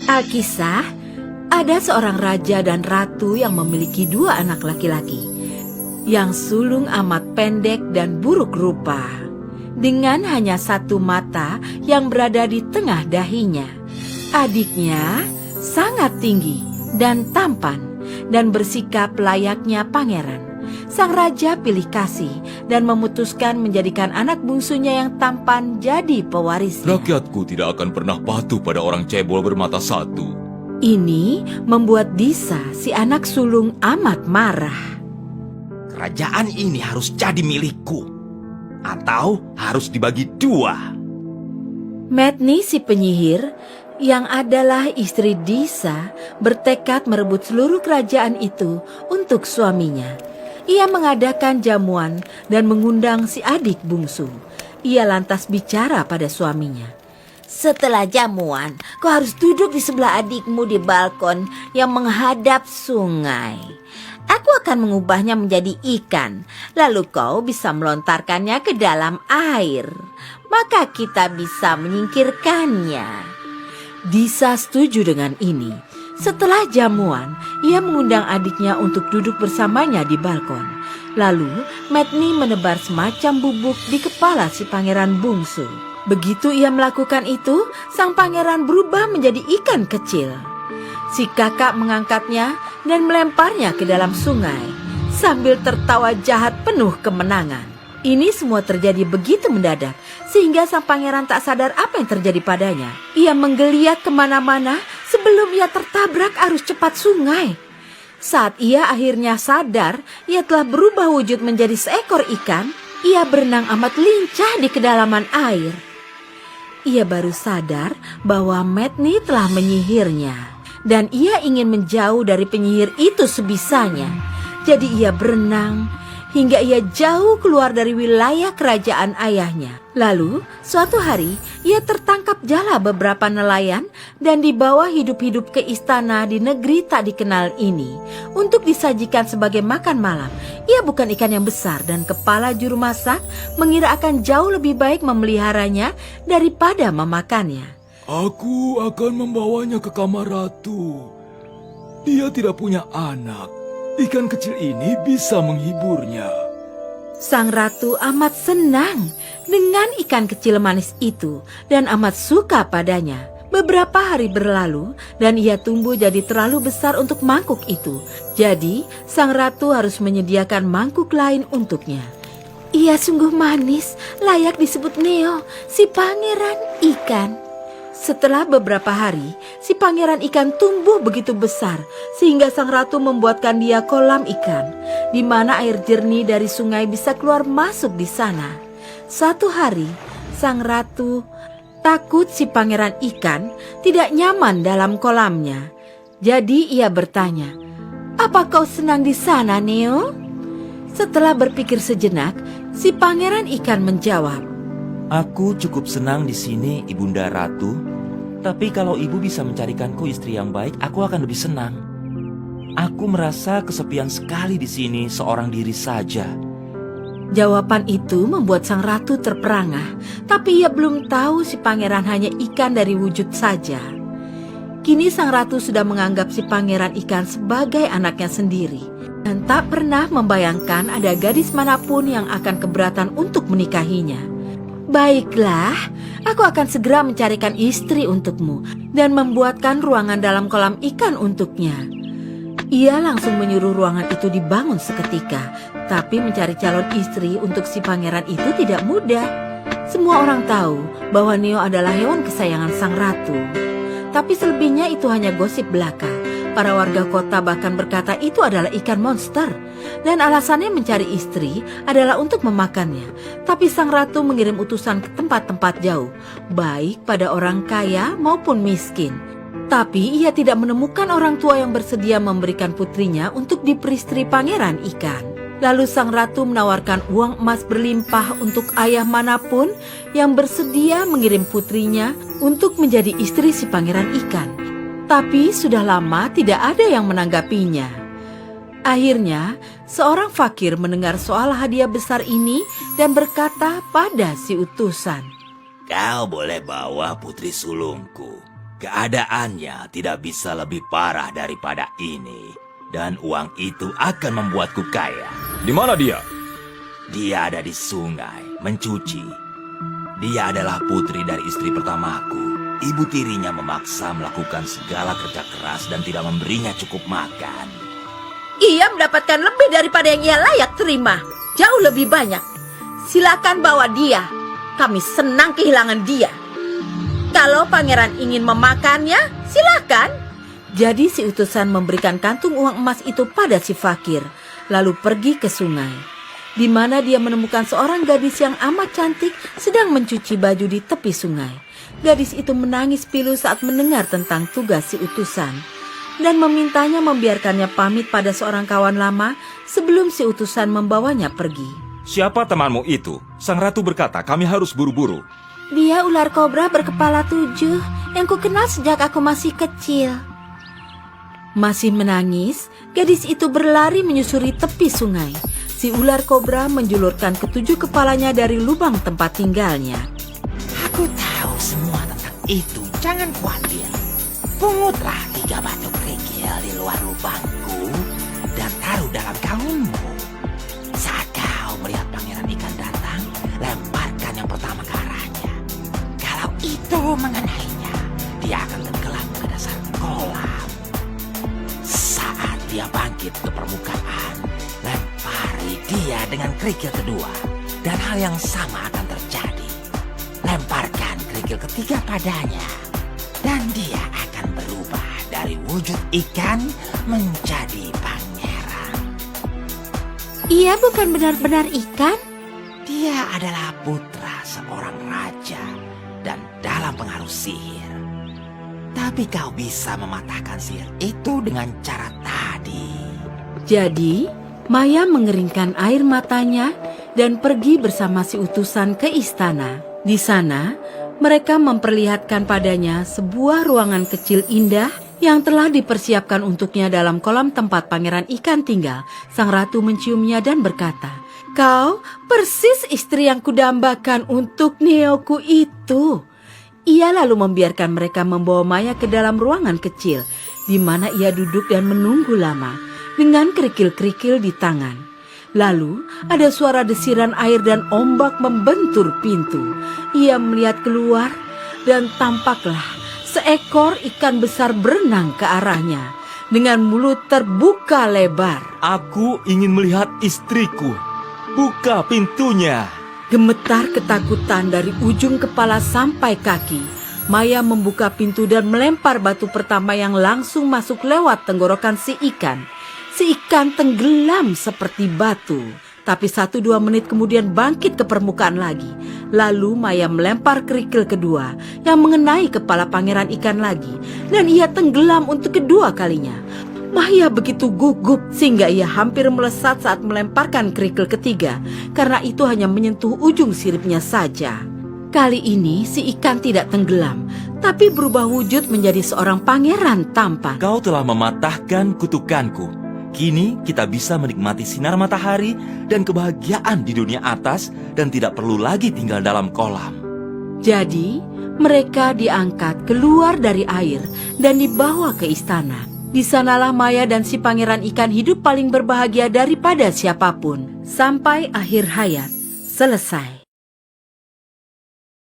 Alkisah, ada seorang raja dan ratu yang memiliki dua anak laki-laki yang sulung amat pendek dan buruk rupa, dengan hanya satu mata yang berada di tengah dahinya. Adiknya sangat tinggi dan tampan dan bersikap layaknya pangeran. Sang raja pilih kasih dan memutuskan menjadikan anak bungsunya yang tampan jadi pewarisnya. Rakyatku tidak akan pernah patuh pada orang cebol bermata satu. Ini membuat Disa, si anak sulung, amat marah. Kerajaan ini harus jadi milikku, atau harus dibagi dua. Medni, si penyihir, yang adalah istri Disa, bertekad merebut seluruh kerajaan itu untuk suaminya. Ia mengadakan jamuan dan mengundang si adik bungsu. Ia lantas bicara pada suaminya. Setelah jamuan, kau harus duduk di sebelah adikmu di balkon yang menghadap sungai. Aku akan mengubahnya menjadi ikan, lalu kau bisa melontarkannya ke dalam air. Maka kita bisa menyingkirkannya. Disa setuju dengan ini. Setelah jamuan, ia mengundang adiknya untuk duduk bersamanya di balkon. Lalu, Medni menebar semacam bubuk di kepala si pangeran bungsu. Begitu ia melakukan itu, sang pangeran berubah menjadi ikan kecil. Si kakak mengangkatnya dan melemparnya ke dalam sungai, sambil tertawa jahat penuh kemenangan. Ini semua terjadi begitu mendadak, sehingga sang pangeran tak sadar apa yang terjadi padanya. Ia menggeliat kemana-mana sebelum ia tertabrak arus cepat sungai. Saat ia akhirnya sadar, ia telah berubah wujud menjadi seekor ikan. Ia berenang amat lincah di kedalaman air. Ia baru sadar bahwa Medni telah menyihirnya, dan ia ingin menjauh dari penyihir itu sebisanya. Jadi ia berenang hingga ia jauh keluar dari wilayah kerajaan ayahnya. Lalu, suatu hari, ia tertangkap jala beberapa nelayan dan dibawa hidup-hidup ke istana di negeri tak dikenal ini untuk disajikan sebagai makan malam. Ia bukan ikan yang besar dan kepala juru masak mengira akan jauh lebih baik memeliharanya daripada memakannya. Aku akan membawanya ke kamar ratu. Dia tidak punya anak. Ikan kecil ini bisa menghiburnya. Sang ratu amat senang dengan ikan kecil manis itu dan amat suka padanya. Beberapa hari berlalu dan ia tumbuh jadi terlalu besar untuk mangkuk itu. Jadi, sang ratu harus menyediakan mangkuk lain untuknya. Ia sungguh manis, layak disebut Neo, si pangeran ikan. Setelah beberapa hari, si pangeran ikan tumbuh begitu besar sehingga sang ratu membuatkan dia kolam ikan, di mana air jernih dari sungai bisa keluar masuk di sana. Suatu hari, sang ratu takut si pangeran ikan tidak nyaman dalam kolamnya. Jadi ia bertanya, "Apa kau senang di sana, Neo?" Setelah berpikir sejenak, si pangeran ikan menjawab, Aku cukup senang di sini, Ibunda Ratu. Tapi kalau ibu bisa mencarikanku istri yang baik, aku akan lebih senang. Aku merasa kesepian sekali di sini seorang diri saja. Jawaban itu membuat sang ratu terperangah, tapi ia belum tahu si pangeran hanya ikan dari wujud saja. Kini sang ratu sudah menganggap si pangeran ikan sebagai anaknya sendiri dan tak pernah membayangkan ada gadis manapun yang akan keberatan untuk menikahinya. Baiklah, aku akan segera mencarikan istri untukmu dan membuatkan ruangan dalam kolam ikan untuknya. Ia langsung menyuruh ruangan itu dibangun seketika, tapi mencari calon istri untuk si pangeran itu tidak mudah. Semua orang tahu bahwa Neo adalah hewan kesayangan sang ratu. Tapi selebihnya itu hanya gosip belaka. Para warga kota bahkan berkata itu adalah ikan monster. Dan alasannya mencari istri adalah untuk memakannya. Tapi sang ratu mengirim utusan ke tempat-tempat jauh, baik pada orang kaya maupun miskin. Tapi ia tidak menemukan orang tua yang bersedia memberikan putrinya untuk diperistri pangeran ikan. Lalu sang ratu menawarkan uang emas berlimpah untuk ayah manapun yang bersedia mengirim putrinya untuk menjadi istri si pangeran ikan. Tapi sudah lama tidak ada yang menanggapinya. Akhirnya, seorang fakir mendengar soal hadiah besar ini dan berkata pada si utusan, Kau boleh bawa putri sulungku. Keadaannya tidak bisa lebih parah daripada ini. Dan uang itu akan membuatku kaya. Di mana dia? Dia ada di sungai, mencuci. Dia adalah putri dari istri pertamaku. Ibu tirinya memaksa melakukan segala kerja keras dan tidak memberinya cukup makan. Ia mendapatkan lebih daripada yang ia layak terima. Jauh lebih banyak. Silakan bawa dia. Kami senang kehilangan dia. Kalau pangeran ingin memakannya, silakan. Jadi si utusan memberikan kantung uang emas itu pada si fakir, lalu pergi ke sungai, di mana dia menemukan seorang gadis yang amat cantik sedang mencuci baju di tepi sungai. Gadis itu menangis pilu saat mendengar tentang tugas si utusan, dan memintanya membiarkannya pamit pada seorang kawan lama sebelum si utusan membawanya pergi. Siapa temanmu itu? Sang ratu berkata kami harus buru-buru. Dia ular kobra berkepala 7 yang kukenal sejak aku masih kecil. Masih menangis, gadis itu berlari menyusuri tepi sungai. Si ular kobra menjulurkan ketujuh kepalanya dari lubang tempat tinggalnya. Aku tahu semua tentang itu. Jangan khawatir. Pungutlah 3 batu kerikil di luar lubangku dan taruh dalam gaunmu. Saat kau melihat pangeran ikan datang, lemparkan yang pertama ke arahnya. Kalau itu mengenainya, dia akan tenggelam ke dasar kolam. Saat dia bangkit ke permukaan, lempari dia dengan kerikil kedua, dan hal yang sama akan terjadi. Lemparkan kerikil ketiga padanya, dan dia akan berubah dari wujud ikan menjadi pangeran. Ia bukan benar-benar ikan? Dia adalah putra seorang raja dan dalam pengaruh sihir. Tapi kau bisa mematahkan sihir itu dengan cara tadi. Jadi, Maya mengeringkan air matanya dan pergi bersama si utusan ke istana. Di sana, mereka memperlihatkan padanya sebuah ruangan kecil indah yang telah dipersiapkan untuknya dalam kolam tempat pangeran ikan tinggal. Sang ratu menciumnya dan berkata, "Kau persis istri yang kudambakan untuk neoku itu." Ia lalu membiarkan mereka membawa Maya ke dalam ruangan kecil, di mana ia duduk dan menunggu lama, dengan kerikil-kerikil di tangan. Lalu ada suara desiran air dan ombak membentur pintu. Ia melihat keluar dan tampaklah seekor ikan besar berenang ke arahnya, dengan mulut terbuka lebar. Aku ingin melihat istriku. Buka pintunya. Gemetar ketakutan dari ujung kepala sampai kaki. Maya membuka pintu dan melempar batu pertama yang langsung masuk lewat tenggorokan si ikan. Si ikan tenggelam seperti batu. Tapi 1-2 menit kemudian bangkit ke permukaan lagi. Lalu Maya melempar kerikil kedua yang mengenai kepala pangeran ikan lagi. Dan ia tenggelam untuk kedua kalinya. Maya begitu gugup sehingga ia hampir melesat saat melemparkan kerikil ketiga, karena itu hanya menyentuh ujung siripnya saja. Kali ini si ikan tidak tenggelam, tapi berubah wujud menjadi seorang pangeran tampan. Kau telah mematahkan kutukanku. Kini kita bisa menikmati sinar matahari dan kebahagiaan di dunia atas dan tidak perlu lagi tinggal dalam kolam. Jadi mereka diangkat keluar dari air dan dibawa ke istana. Di sanalah Maya dan si pangeran ikan hidup paling berbahagia daripada siapapun. Sampai akhir hayat selesai.